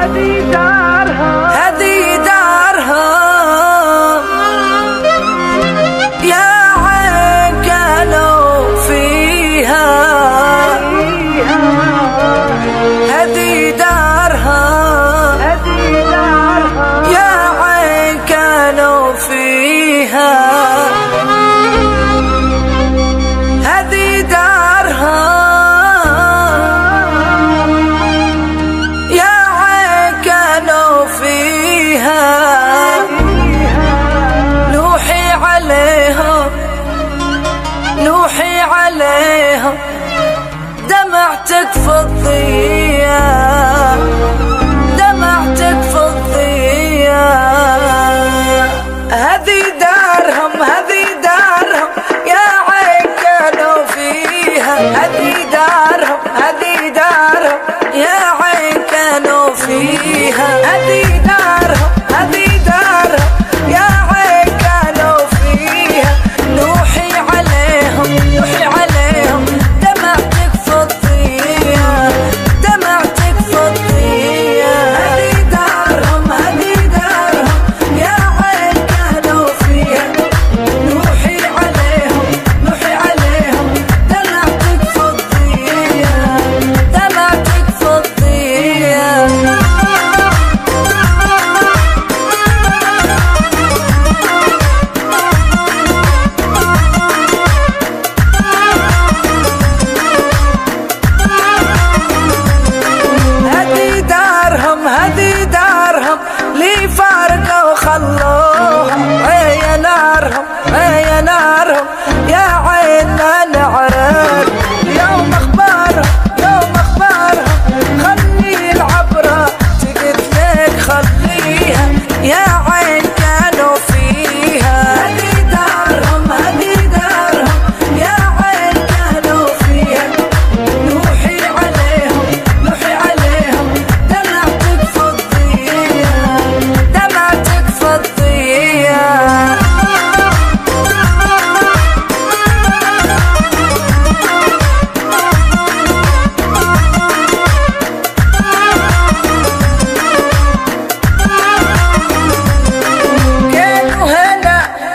هذي دارهم يا عين كانوا فيها، هذي دارهم يا عين كانوا فيها، هذي دارهم نوحي عليهم دمعتك فضية، دمعتك فضية. هذي دارهم يا عين كانوا فيها، هذي دارهم يا عين كانوا فيها، هذي دارهم يا عين كانوا فيها. نوحي عليهم دمعتك فضية، دمعتك فضية. هذي دارهم يا عين كانوا فيها. نوحي عليهم دمعتك فضية، دمعتك فضية. هذي دارهم لي فارقوا خلوهم، عيا نارهم يا عين ما نعرف. يوم اخبارهم خلي العبرة تقت لك، خليها يا عين كانوا فيها. هذي دارهم يا عين كانوا فيها. نوحي عليهم دمعتك فضية، دمعتك فضية.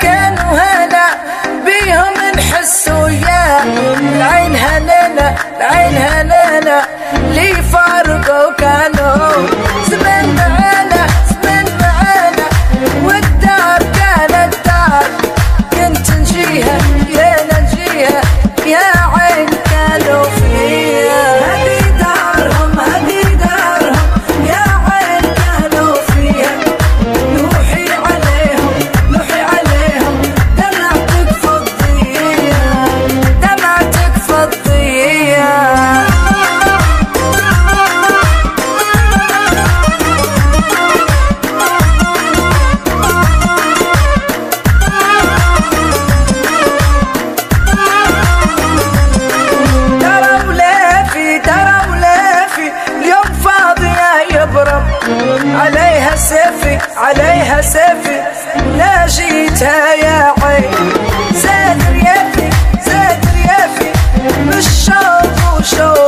كانوا هنا بيهم نحس وياه، العين هلنا لي فارقوا كانوا زمن معانا والدار كانت دار، كنت نجيها يا عين كانوا فيها. هذي دارهم يا عين كانوا فيها. نوحي عليهم دمعتك فضية، دمعتك فضية. عليها سيفي لا جيتها يا عين. زاد ريافي بالشوق وشوق